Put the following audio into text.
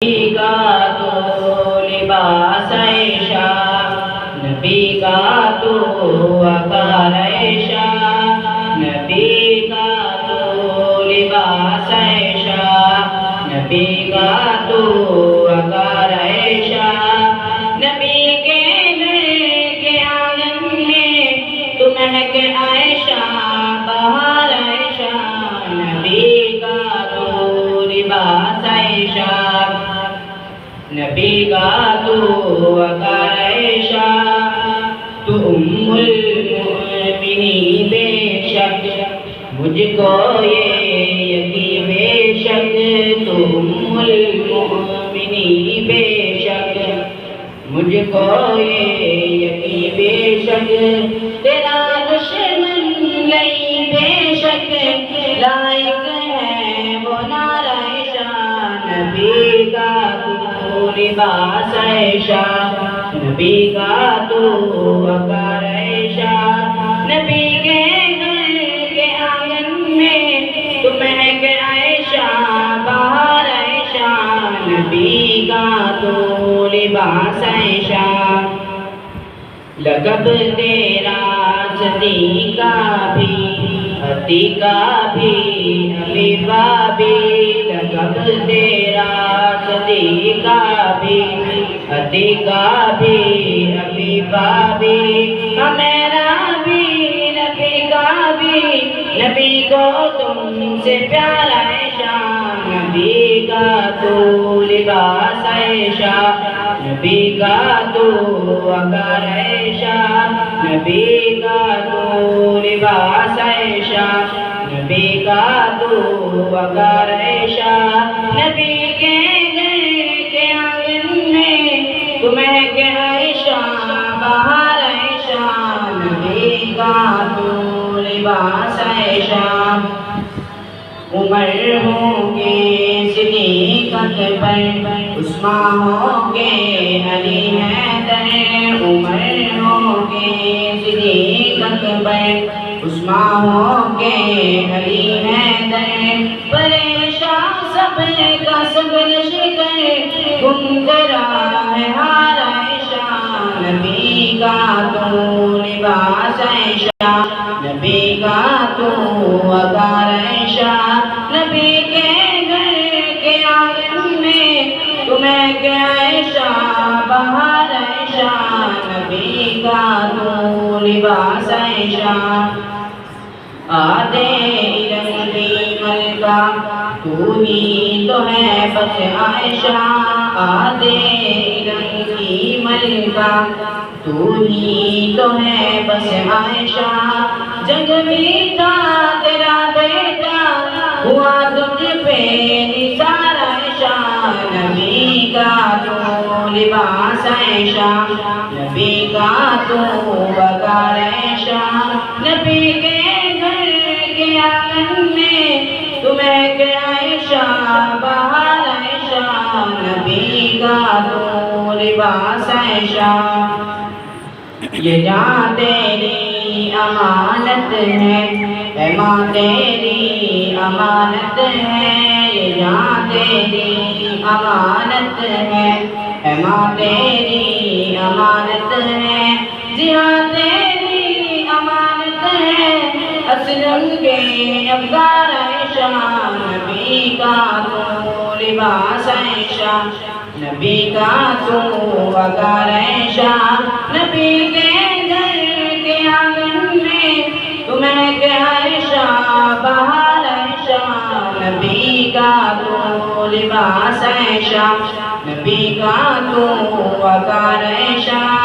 نبی کا تو لباس عائشہ، نبی کا تو وقار عائشہ، نبی کا تو لباس عائشہ، نبی کا تو وقار عائشہ، نبی کے گھر کے آنگن میں تو مہک عائشہ، بہار عائشہ، نبی کا تو لباس عائشہ، نبی کا تو وقار عائشہ، تو ام المؤمنین بے شک، مجھ کو یہ یقین بے شک، تو ام المؤمنین بے شک، مجھ کو یہ یقین بے شک، تیرا دشمن نہیں بے شک، لائق ہے وہ نار عائشہ، نبی کا تو لباس عائشہ، نبی کا تو وقار عائشہ، نبی کے گھر کے آنگن میں تو مہک عائشہ، بہار عائشہ، نبی کا تو لباس عائشہ، لقب تیرا صدیقہ بھی، عتیقہ بھی، حبیبہ بھی، لقب تیرا صدیقہ بھی، عتیقہ بھی، حبیبہ بھی، میرا بھی، رفیقہ بھی، نبی کو تم سے پیار عائشہ، نبی کا تو لباس عائشہ، نبی کا تو وقار عائشہ، نبی کا تو لباس عائشہ، نبی کا تو وقار عائشہ، نبی کے گھر کے آنگن میں تو مہک عائشہ، بہار عائشہ، نبی کا تو لباس عائشہ، عمر ہوں گے صدیقت پر، عثمان ہوں گے علی حیدر، عمر ہوں گے صدیقت پر، عثمان ہوں گے علی حیدر، پریشان سب کا سب لشکر گم کرا ہے ہار عائشہ، نبی کا تو لباس عائشہ، نبی کا تو وقار عائشہ، نبی کے گھر کے آنگن میں تو مہک عائشہ، بہار عائشہ، نبی کا تو لباس عائشہ، آدھے رنگ کی ملکہ تو ہی تو ہے بس عائشہ، آدھے رنگ کی ملکہ تو ہی تو ہے بس عائشہ، جگ بھی تھا تیرا بیٹا ہوا تجھ پہ نثار عائشہ، نبی کا تو لباس عائشہ، نبی کا تو وقار عائشہ، نبی کے گھر کے آنگن میں تو مہک عائشہ، بہار عائشہ، نبی کا تو لباس عائشہ، یہ جان تیری امانت ہے، اے ماں تیری امانت ہے، یہ جان تیری امانت ہے، اے ماں تیری امانت ہے، جہاں تیری امانت ہے، اسلم کے افکار عائشہ، نبی کا تو لباس عائشہ، نبی کا تو وقار عائشہ، نبی کے گھر کے آنگن میں تو مہک عائشہ، بہار عائشہ، نبی کا تو لباس عائشہ، نبی کا تو وقار عائشہ۔